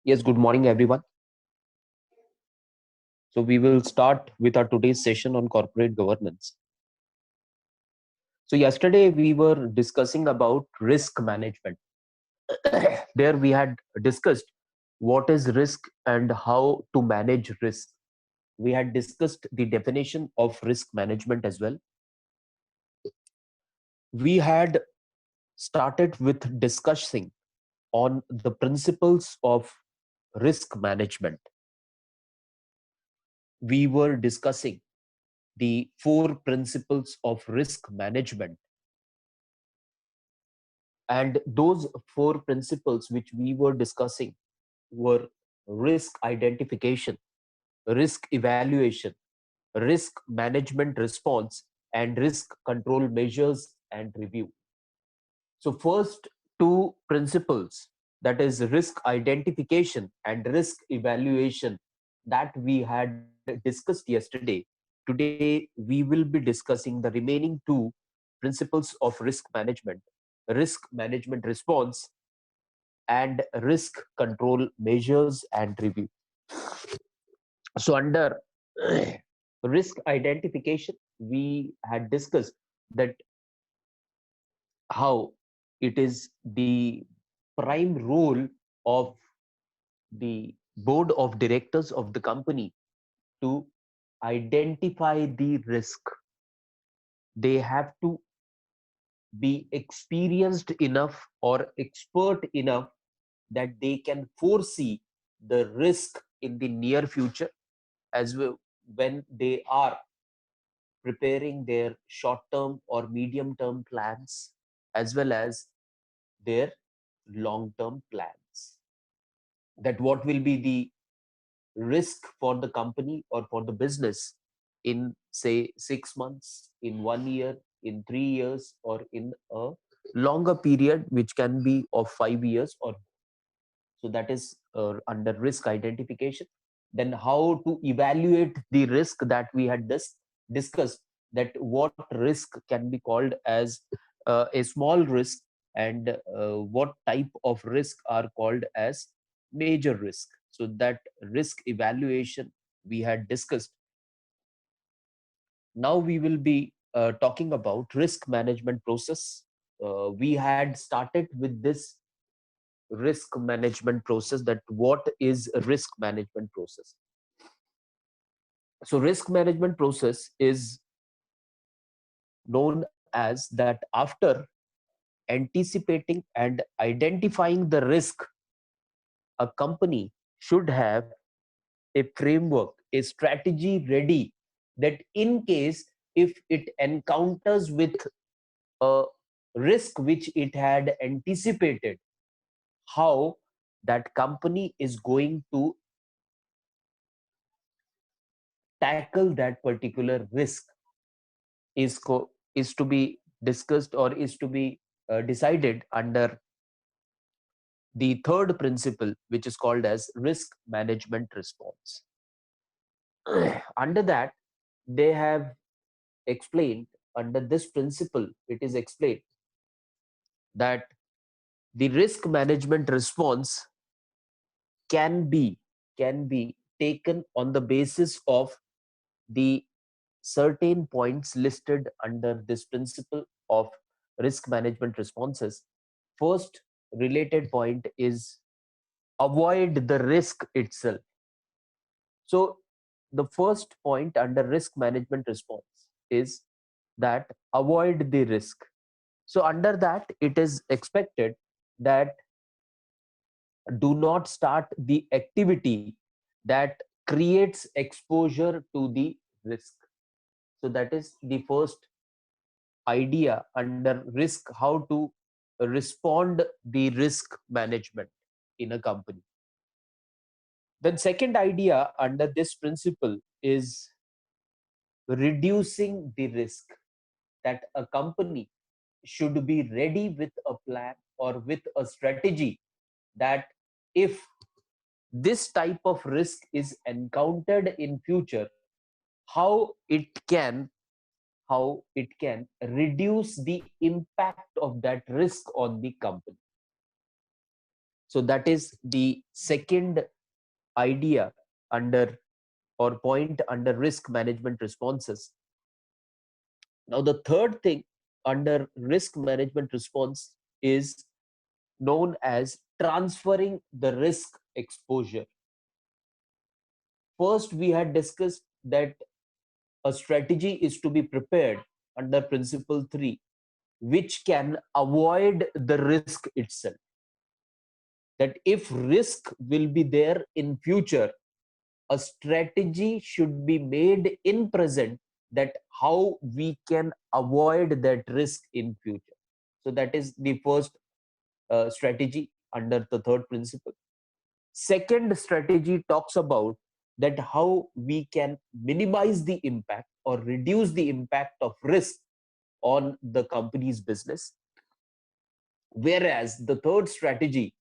Yes, good morning, everyone. So, we will start with our today's session on corporate governance. So, yesterday we were discussing about risk management. There we had discussed what is risk and how to manage risk. We had discussed the definition of risk management as well. We had started with discussing on the principles of risk management. We were discussing the four principles of risk management, and those four principles which we were discussing were risk identification, risk evaluation, risk management response, and risk control measures and review. So, first two principles, that is risk identification and risk evaluation, that we had discussed yesterday. Today, we will be discussing the remaining two principles of risk management: risk management response and risk control measures and review. So, under risk identification, we had discussed that how it is the prime role of the board of directors of the company to identify the risk. They have to be experienced enough or expert enough that they can foresee the risk in the near future, as well when they are preparing their short term or medium term plans, as well as their long term plans. That what will be the risk for the company or for the business in, say, 6 months, in 1 year, in 3 years, or in a longer period, which can be of 5 years or so. That is under risk identification. Then how to evaluate the risk, that we had discussed, that what risk can be called as a small risk, and what type of risk are called as major risk. So that risk evaluation we had discussed. Now we will be talking about risk management process. We had started with this risk management process, that what is a risk management process. So risk management process is known as that after anticipating and identifying the risk, a company should have a framework, a strategy ready, that in case if it encounters with a risk which it had anticipated, how that company is going to tackle that particular risk is to be discussed, or is to be decided under the third principle, which is called as risk management response. Under that, they have explained, under this principle it is explained that the risk management response can be can be taken on the basis of the certain points listed under this principle of risk management responses. First related point is avoid the risk itself. So the first point under risk management response is that avoid the risk. So under that, it is expected that do not start the activity that creates exposure to the risk. So that is the first idea under risk, how to respond the risk management in a company. Then second idea under this principle is reducing the risk, that a company should be ready with a plan or with a strategy, that if this type of risk is encountered in future, how it can reduce the impact of that risk on the company. So that is the second idea under or point under risk management responses. Now, the third thing under risk management response is known as transferring the risk exposure. First, we had discussed that a strategy is to be prepared under principle 3, which can avoid the risk itself. That if risk will be there in future, a strategy should be made in present, that how we can avoid that risk in future. So that is the first strategy under the third principle. Second strategy talks about that how we can minimize the impact or reduce the impact of risk on the company's business. Whereas the third strategy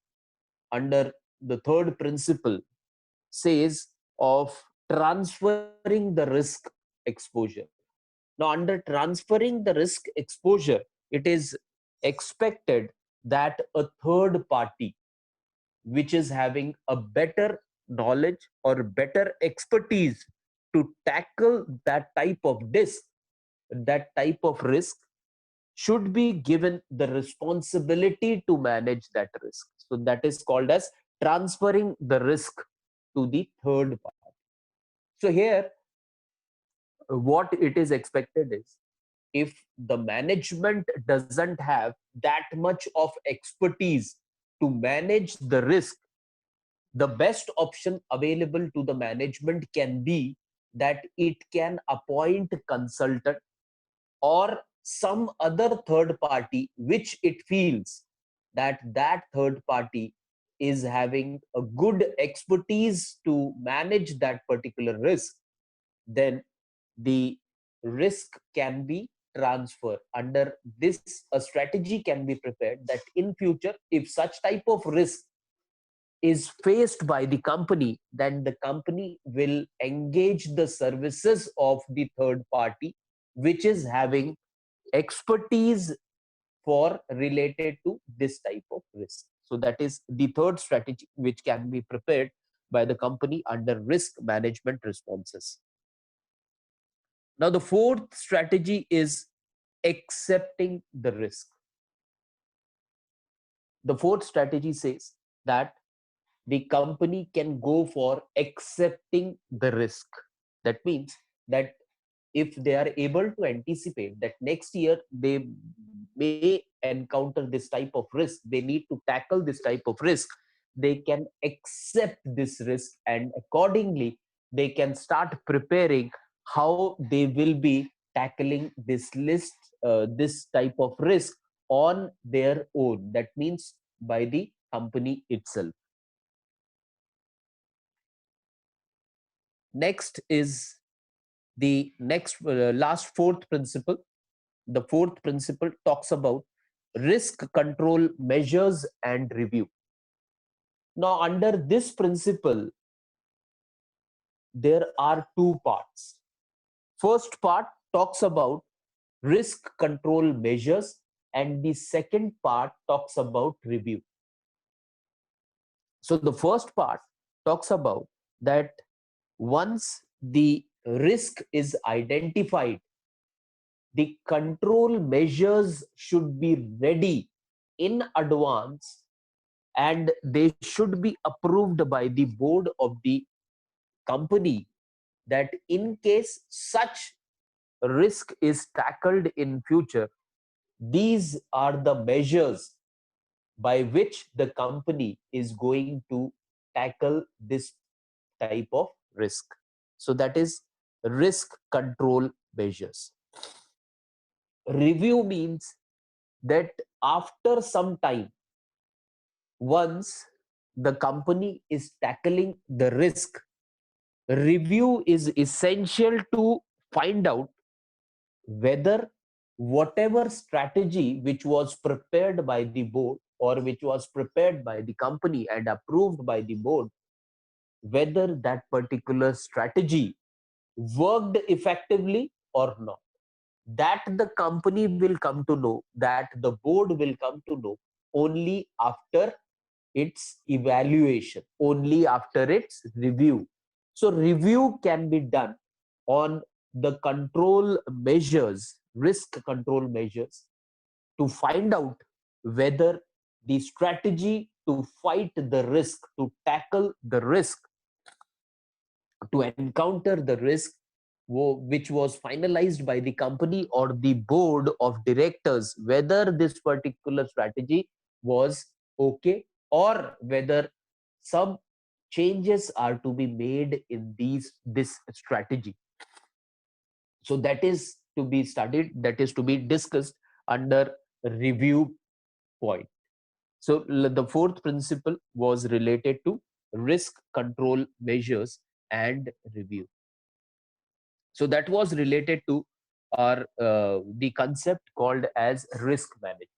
under the third principle says of transferring the risk exposure. Now, under transferring the risk exposure, it is expected that a third party which is having a better knowledge or better expertise to tackle that type of risk, should be given the responsibility to manage that risk. So that is called as transferring the risk to the third party. So here, what it is expected is, if the management doesn't have that much of expertise to manage the risk, the best option available to the management can be that it can appoint consultant or some other third party which it feels that that third party is having a good expertise to manage that particular risk. Then the risk can be transferred. Under this, a strategy can be prepared that in future, if such type of risk is faced by the company, then the company will engage the services of the third party which is having expertise for related to this type of risk. So that is the third strategy which can be prepared by the company under risk management responses. Now, the fourth strategy is accepting the risk. The fourth strategy says that the company can go for accepting the risk. That means that if they are able to anticipate that next year they may encounter this type of risk, they need to tackle this type of risk, they can accept this risk, and accordingly they can start preparing how they will be tackling this type of risk on their own. That means by the company itself. Next is the last fourth principle. The fourth principle talks about risk control measures and review. Now, under this principle, there are two parts. First part talks about risk control measures, and the second part talks about review. So the first part talks about that once the risk is identified, the control measures should be ready in advance, and they should be approved by the board of the company, that in case such risk is tackled in future, these are the measures by which the company is going to tackle this type of risk. So that is risk control measures. Review means that after some time, once the company is tackling the risk, review is essential to find out whether whatever strategy which was prepared by the board or which was prepared by the company and approved by the board, whether that particular strategy worked effectively or not. That the company will come to know, that the board will come to know only after its evaluation, only after its review. So review can be done on the control measures, risk control measures, to find out whether the strategy to fight the risk, to tackle the risk, to encounter the risk which was finalized by the company or the board of directors, whether this particular strategy was okay or whether some changes are to be made in this strategy. So that is to be studied, that is to be discussed under review point. So the fourth principle was related to risk control measures and review. So that was related to our the concept called as risk management.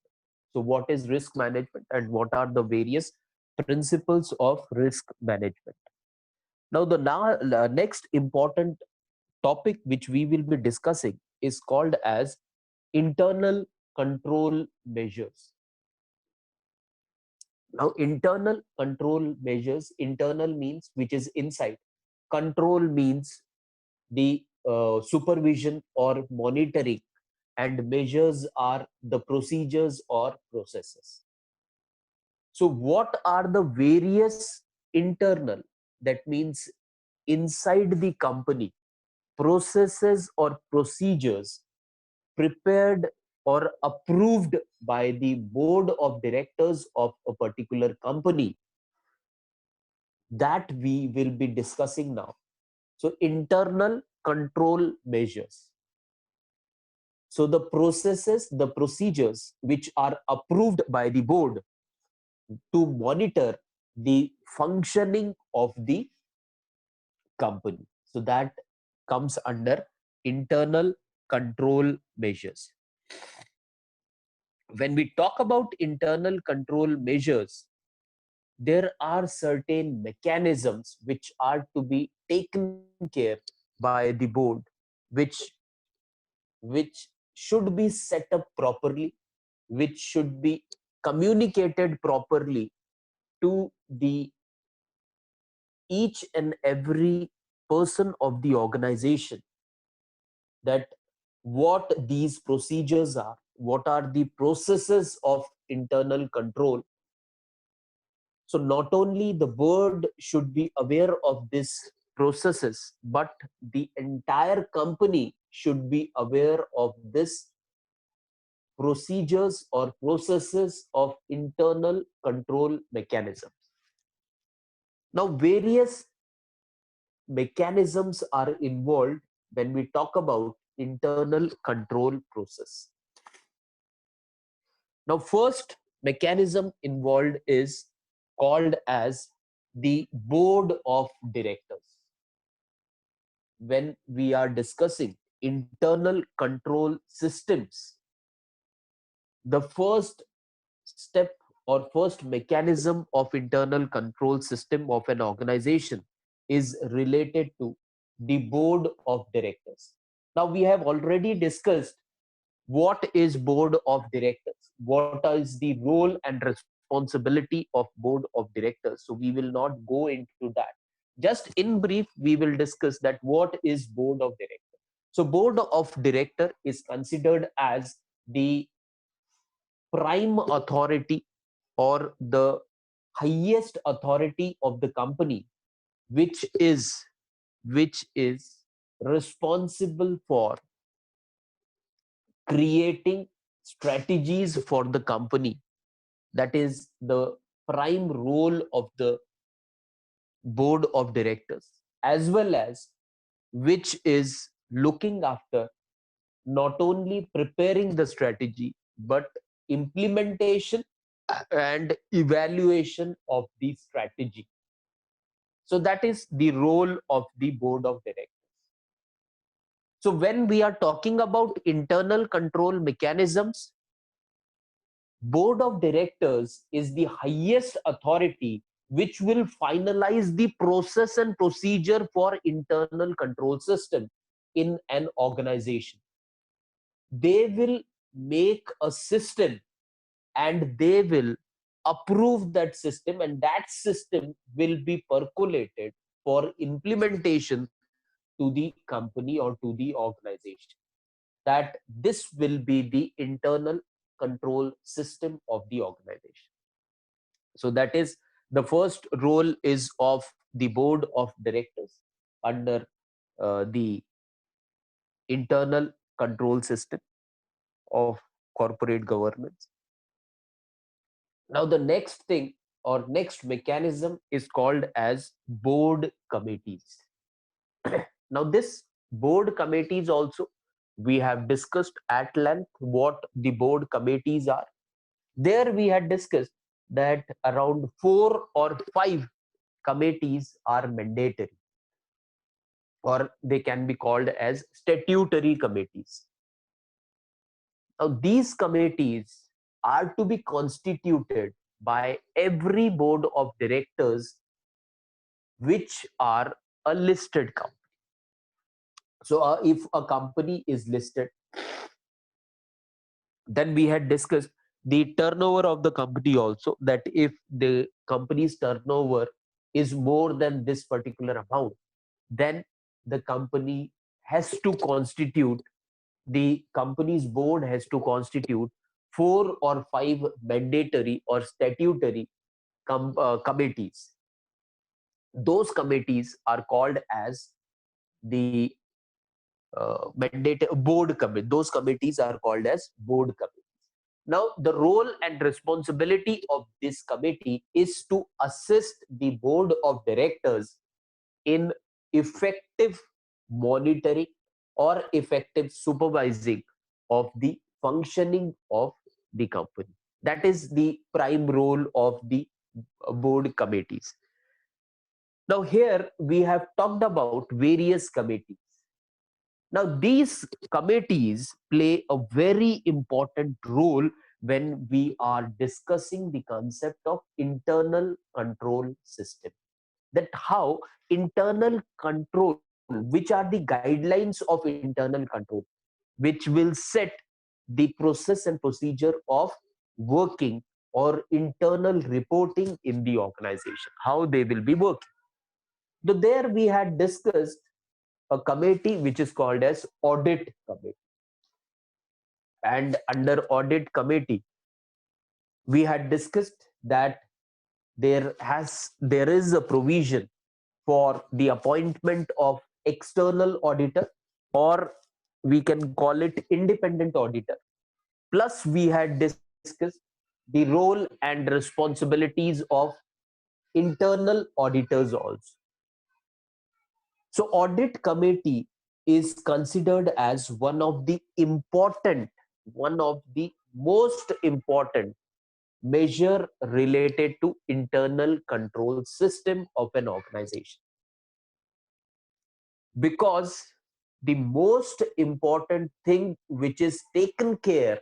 So what is risk management and what are the various principles of risk management? Now the next important topic which we will be discussing is called as internal control measures. Now internal control measures, internal means which is inside, control means the supervision or monitoring, and measures are the procedures or processes. So what are the various internal, that means inside the company, processes or procedures prepared or approved by the board of directors of a particular company, that we will be discussing now. So internal control measures. So the processes, the procedures which are approved by the board to monitor the functioning of the company. So that comes under internal control measures. When we talk about internal control measures, there are certain mechanisms which are to be taken care by the board, which which should be set up properly, which should be communicated properly to the each and every person of the organization, that what these procedures are, what are the processes of internal control. So not only the board should be aware of these processes, but the entire company should be aware of this procedures or processes of internal control mechanisms. Now, various mechanisms are involved when we talk about internal control process. Now, first mechanism involved is called as the board of directors. When we are discussing internal control systems, the first step or first mechanism of internal control system of an organization is related to the board of directors. Now we have already discussed what is board of directors, what is the role and responsibility of board of directors. So we will not go into that. Just in brief, we will discuss that what is board of director. So board of director is considered as the prime authority or the highest authority of the company, which is responsible for creating strategies for the company. That is the prime role of the board of directors, as well as which is looking after not only preparing the strategy but implementation and evaluation of the strategy. So that is the role of the board of directors. So when we are talking about internal control mechanisms, board of directors is the highest authority which will finalize the process and procedure for internal control system in an organization. They will make a system and they will approve that system, and that system will be percolated for implementation to the company or to the organization. That this will be the internal control system of the organization. So that is the first role is of the board of directors under the internal control system of corporate governance. Now the next thing or next mechanism is called as board committees. Now this board committees also, we have discussed at length what the board committees are. There we had discussed that around 4 or 5 committees are mandatory, or they can be called as statutory committees. Now these committees are to be constituted by every board of directors which are a listed company. So if a company is listed, then we had discussed the turnover of the company also, that if the company's turnover is more than this particular amount, then the company has to constitute, the company's board has to constitute 4 or 5 mandatory or statutory committees. Those committees are called as the mandate board committee. Those committees are called as board committees. Now, the role and responsibility of this committee is to assist the board of directors in effective monitoring or effective supervising of the functioning of the company. That is the prime role of the board committees. Now, here we have talked about various committees. Now, these committees play a very important role when we are discussing the concept of internal control system. That how internal control, which are the guidelines of internal control, which will set the process and procedure of working or internal reporting in the organization, how they will be working. So there we had discussed a committee which is called as audit committee. And under audit committee, we had discussed that there is a provision for the appointment of external auditor, or we can call it independent auditor. Plus we had discussed the role and responsibilities of internal auditors also. So audit committee is considered as one of the most important measure related to internal control system of an organization. Because the most important thing which is taken care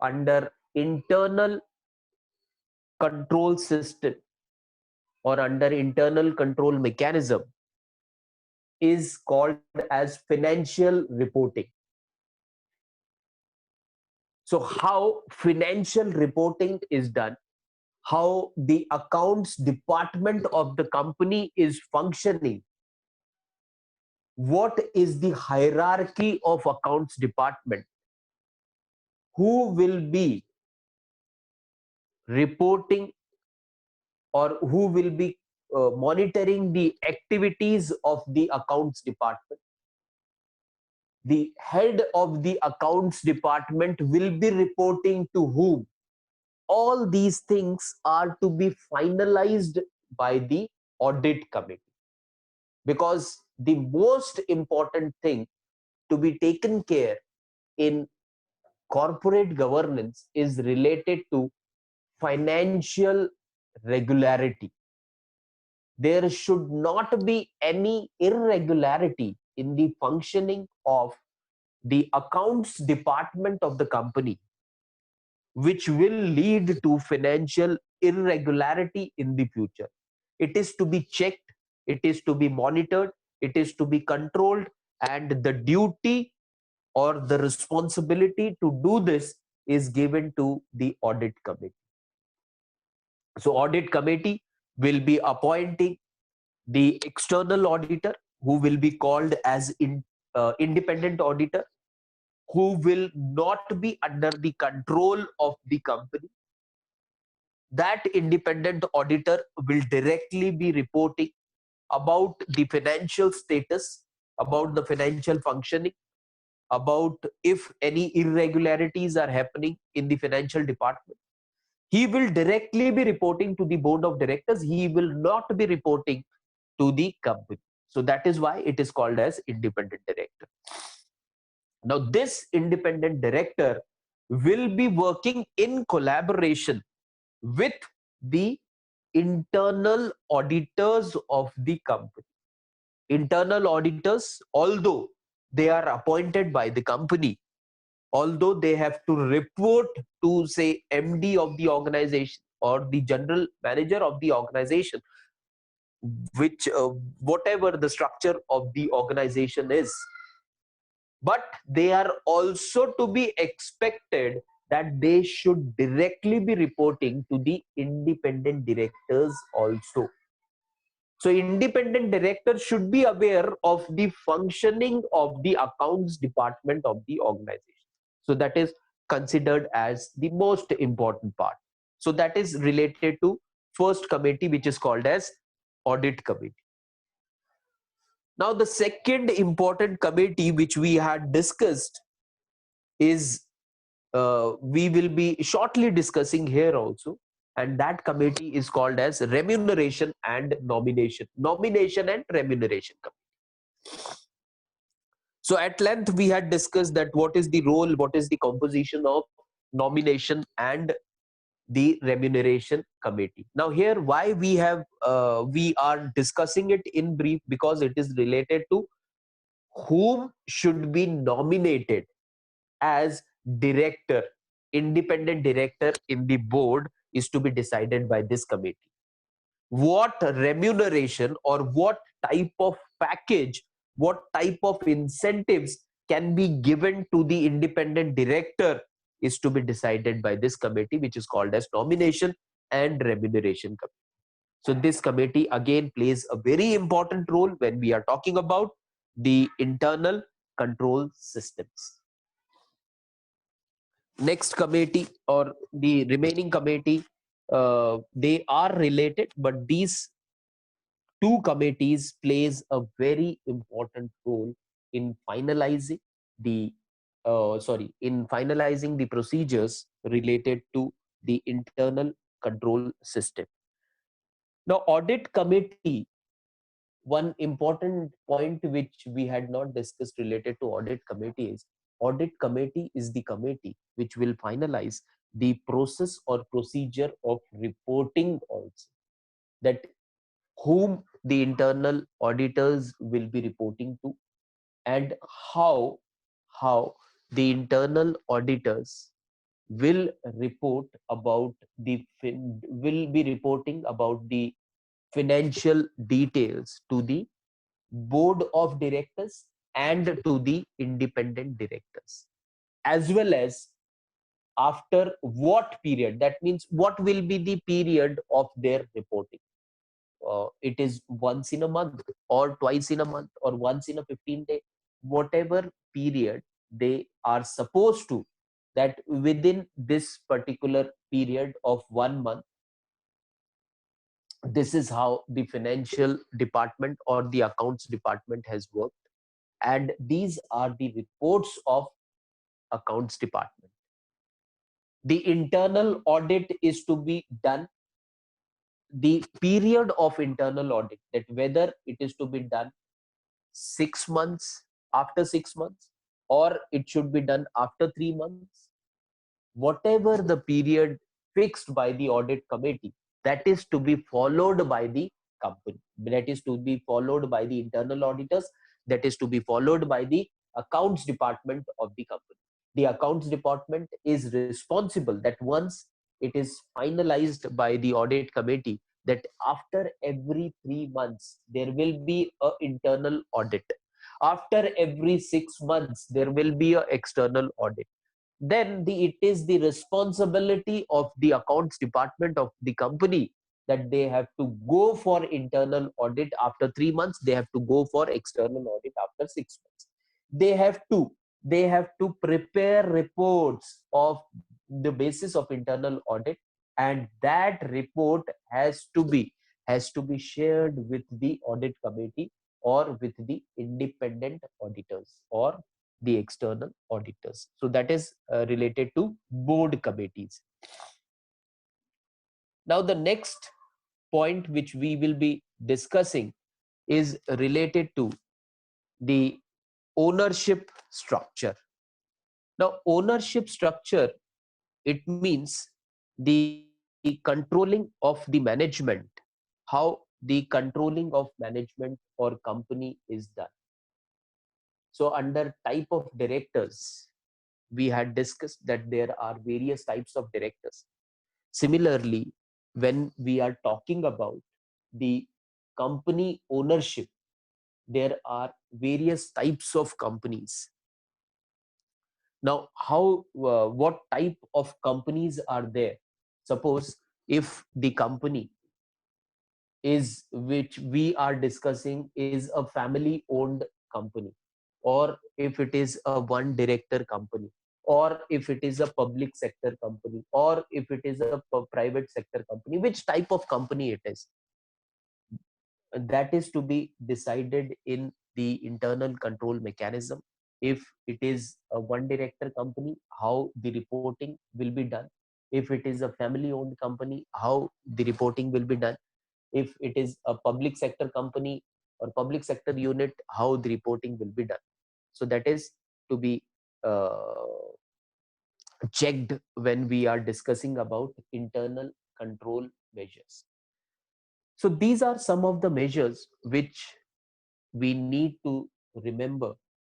under internal control system or under internal control mechanism is called as financial reporting. So how financial reporting is done, how the accounts department of the company is functioning, what is the hierarchy of accounts department, who will be reporting or who will be monitoring the activities of the accounts department. The head of the accounts department will be reporting to whom. All these things are to be finalized by the audit committee, because the most important thing to be taken care in corporate governance is related to financial regularity. There should not be any irregularity in the functioning of the accounts department of the company, which will lead to financial irregularity in the future. It is to be checked, it is to be monitored, it is to be controlled, and the duty or the responsibility to do this is given to the audit committee. So audit committee will be appointing the external auditor, who will be called as independent auditor, who will not be under the control of the company. That independent auditor will directly be reporting about the financial status, about the financial functioning, about if any irregularities are happening in the financial department. He will directly be reporting to the board of directors. He will not be reporting to the company. So that is why it is called as independent director. Now, this independent director will be working in collaboration with the internal auditors of the company. Internal auditors, although they are appointed by the company, although they have to report to, say, MD of the organization or the general manager of the organization, which whatever the structure of the organization is, but they are also to be expected that they should directly be reporting to the independent directors also. So independent director should be aware of the functioning of the accounts department of the organization. So that is considered as the most important part. So that is related to first committee, which is called as audit committee. Now the second important committee which we had discussed is we will be shortly discussing here also, and that committee is called as remuneration and nomination and remuneration committee. So at length we had discussed that what is the role, what is the composition of nomination and the remuneration committee. Now here why we are discussing it in brief, because it is related to whom should be nominated as director, independent director in the board is to be decided by this committee. What remuneration or what type of package, what type of incentives can be given to the independent director is to be decided by this committee, which is called as nomination and remuneration committee. So this committee again plays a very important role when we are talking about the internal control systems. Next committee or the remaining committee, they are related, but these two committees plays a very important role in finalizing the in finalizing the procedures related to the internal control system. Now audit committee, one important point which we had not discussed related to audit committee is audit committee is the committee which will finalize the process or procedure of reporting also, that whom the internal auditors will be reporting to, and how the internal auditors will report about the will be reporting about the financial details to the board of directors and to the independent directors, as well as after what period, that means what will be the period of their reporting. It is once in a month or twice in a month or once in a 15-day, whatever period they are supposed to, that within this particular period of 1 month, this is how the financial department or the accounts department has worked, and these are the reports of accounts department. The internal audit is to be done, the period of internal audit, that whether it is to be done 6 months, after 6 months, or it should be done after 3 months, whatever the period fixed by the audit committee, that is to be followed by the company, that is to be followed by the internal auditors, that is to be followed by the accounts department of the company. The accounts department is responsible that once it is finalized by the audit committee, that after every 3 months there will be a internal audit, after every 6 months there will be a external audit, then it is the responsibility of the accounts department of the company that they have to go for internal audit after 3 months, they have to go for external audit after 6 months. They have to prepare reports of the basis of internal audit, and that report has to be shared with the audit committee or with the independent auditors or the external auditors. So that is related to board committees. Now the next point which we will be discussing is related to the ownership structure. Now ownership structure, it means the controlling of the management, how the controlling of management or company is done. So under type of directors, we had discussed that there are various types of directors. Similarly, when we are talking about the company ownership, there are various types of companies. Now, what type of companies are there? Suppose if the company is which we are discussing is a family owned company, or if it is a one director company, or if it is a public sector company, or if it is a private sector company, which type of company it is, that is to be decided in the internal control mechanism. If it is a one director company, how the reporting will be done. If it is a family owned company, how the reporting will be done. If it is a public sector company or public sector unit, how the reporting will be done. So that is to be checked when we are discussing about internal control measures. So these are some of the measures which we need to remember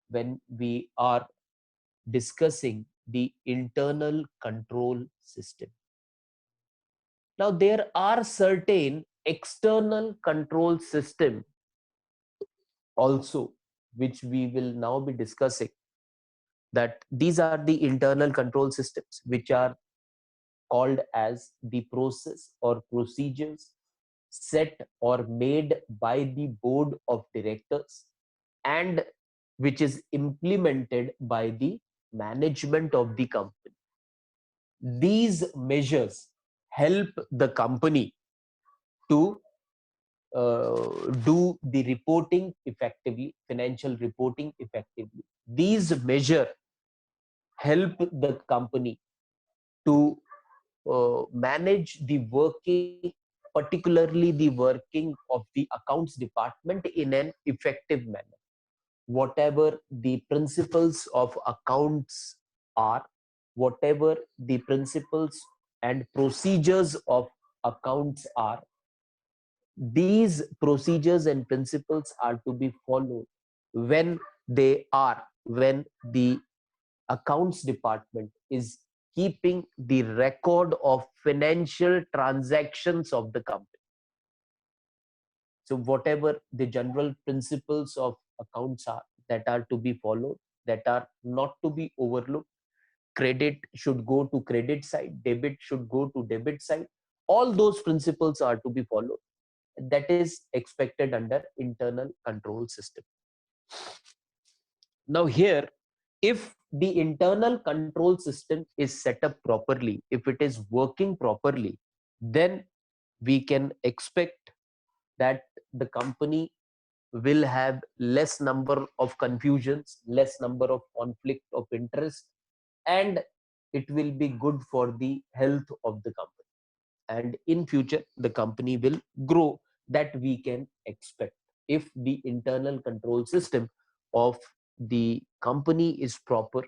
when we are discussing the internal control system. Now there are certain external control system also which we will now be discussing, that these are the internal control systems which are called as the process or procedures set or made by the board of directors and which is implemented by the management of the company. These measures help the company to do the reporting effectively, financial reporting effectively. These measures help the company to manage the working, particularly the working of the accounts department in an effective manner. Whatever the principles of accounts are, whatever the principles and procedures of accounts are, these procedures and principles are to be followed when when the accounts department is keeping the record of financial transactions of the company. So whatever the general principles of accounts are, that are to be followed, that are not to be overlooked. Credit should go to credit side, debit should go to debit side. All those principles are to be followed. That is expected under internal control system. Now here, if the internal control system is set up properly, if it is working properly, then we can expect that the company will have less number of confusions, less number of conflict of interest, and it will be good for the health of the company. And in future, the company will grow. That we can expect if the internal control system of the company is proper,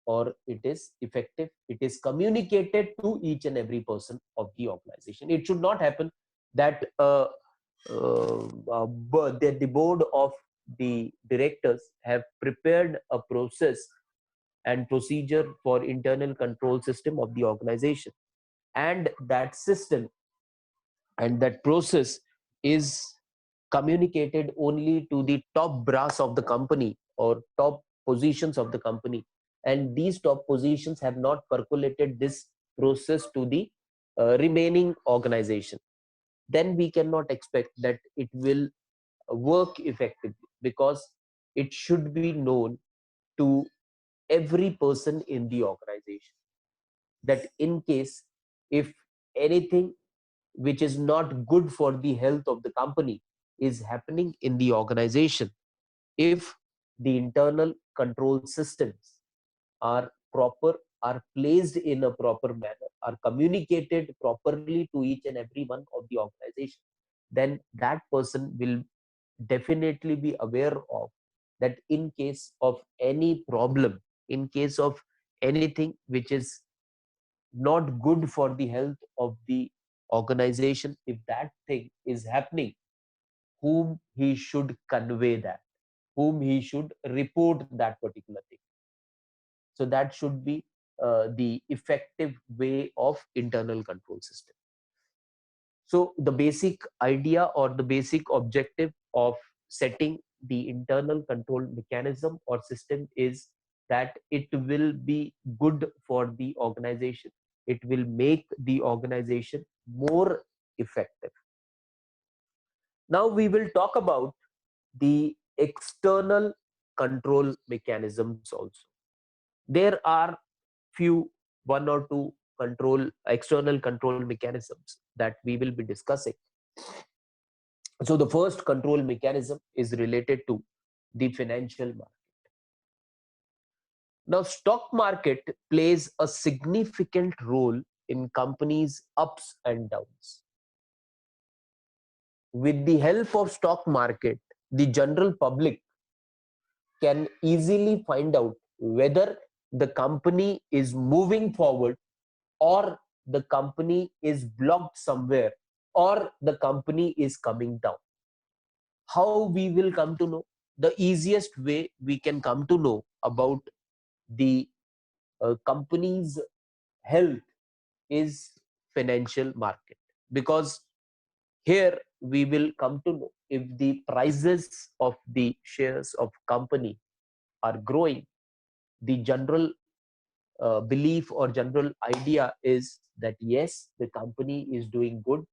or it is effective, it is communicated to each and every person of the organization. It should not happen that that the board of the directors have prepared a process and procedure for internal control system of the organization, and that system and that process is communicated only to the top brass of the company or top positions of the company, and these top positions have not percolated this process to the remaining organization, then we cannot expect that it will work effectively, because it should be known to every person in the organization that in case if anything which is not good for the health of the company is happening in the organization, if the internal control systems are proper, are placed in a proper manner, are communicated properly to each and every one of the organization, then that person will definitely be aware of that in case of any problem, in case of anything which is not good for the health of the organization, if that thing is happening, whom he should convey that, whom he should report that particular thing. So that should be the effective way of internal control system. So the basic idea or the basic objective of setting the internal control mechanism or system is that it will be good for the organization. It will make the organization more effective. Now we will talk about the external control mechanisms also. There are few, one or two external control mechanisms that we will be discussing. So the first control mechanism is related to the financial market. Now, stock market plays a significant role in companies' ups and downs. With the help of stock market, the general public can easily find out whether the company is moving forward, or the company is blocked somewhere, or the company is coming down. How we will come to know? The easiest way we can come to know about the company's health is financial market, because here we will come to know if the prices of the shares of company are growing. The general belief or general idea is that yes, the company is doing good.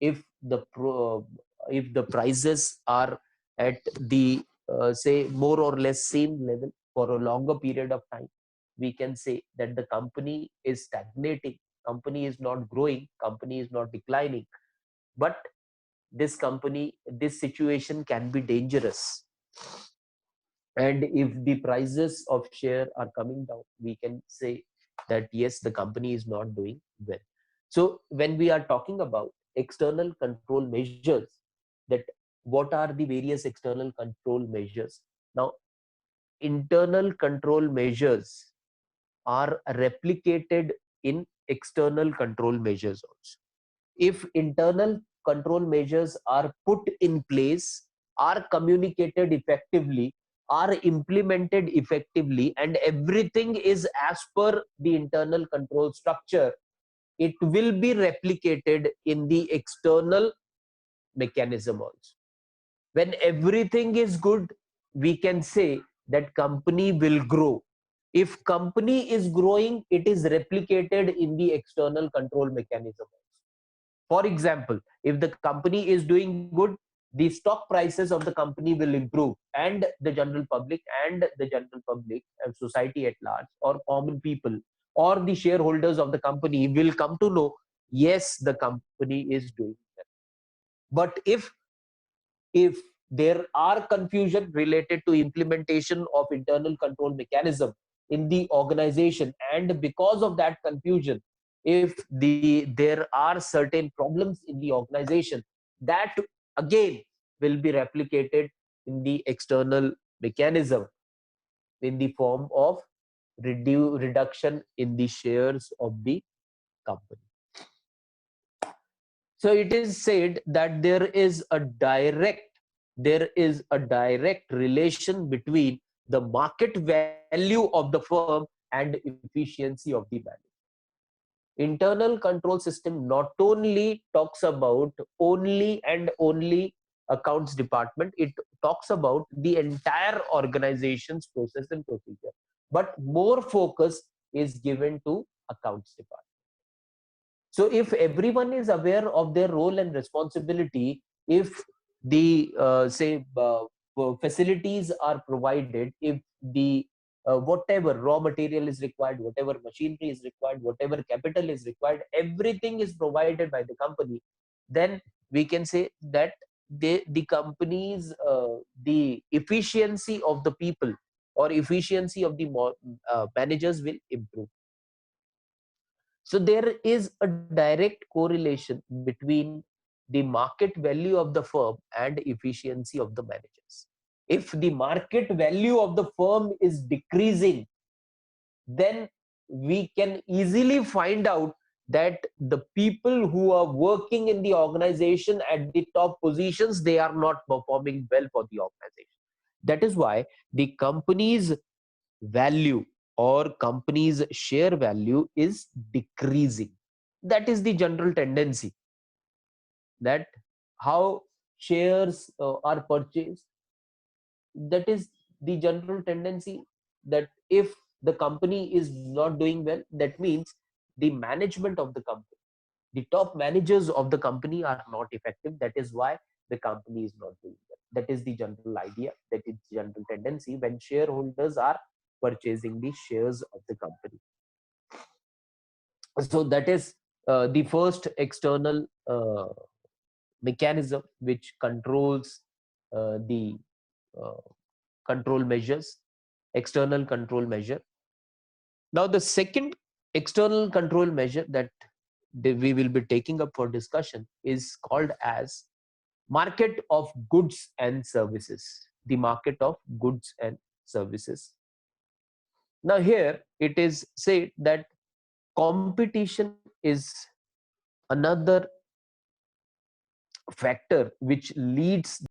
If the prices are at the say more or less same level for a longer period of time, we can say that the company is stagnating, company is not growing, company is not declining. But this situation can be dangerous, and if the prices of share are coming down, we can say that yes, the company is not doing well. So when we are talking about external control measures, that what are the various external control measures? Now, internal control measures are replicated in external control measures also. If internal control measures are put in place, are communicated effectively, are implemented effectively, and everything is as per the internal control structure, it will be replicated in the external mechanism also. When everything is good, we can say that company will grow. If company is growing, it is replicated in the external control mechanism. For example, if the company is doing good, the stock prices of the company will improve, and the general public and society at large, or common people, or the shareholders of the company will come to know, yes, the company is doing well. But if there are confusion related to implementation of internal control mechanism in the organization, and because of that confusion, if there are certain problems in the organization, that again will be replicated in the external mechanism in the form of reduction in the shares of the company. So it is said that there is a direct relation between the market value of the firm and efficiency of the value. Internal control system not only talks about only and only accounts department, it talks about the entire organization's process and procedure. but more focus is given to accounts department. So if everyone is aware of their role and responsibility, if the facilities are provided, if the whatever raw material is required, whatever machinery is required, whatever capital is required, everything is provided by the company, then we can say that the companies, the efficiency of the people or efficiency of the managers will improve. So there is a direct correlation between the market value of the firm and efficiency of the managers. If the market value of the firm is decreasing, then we can easily find out that the people who are working in the organization at the top positions, they are not performing well for the organization. That is why the company's value or company's share value is decreasing. That is the general tendency, that how shares are purchased. That is the general tendency, that if the company is not doing well, that means the management of the company, the top managers of the company are not effective. That is why the company is not doing well. That is the general idea, that is the general tendency when shareholders are purchasing the shares of the company. So that is the first external mechanism which controls the uh, control measures, external control measure. Now the second external control measure that we will be taking up for discussion is called as market of goods and services. The market of goods and services. Now here it is said that competition is another factor which leads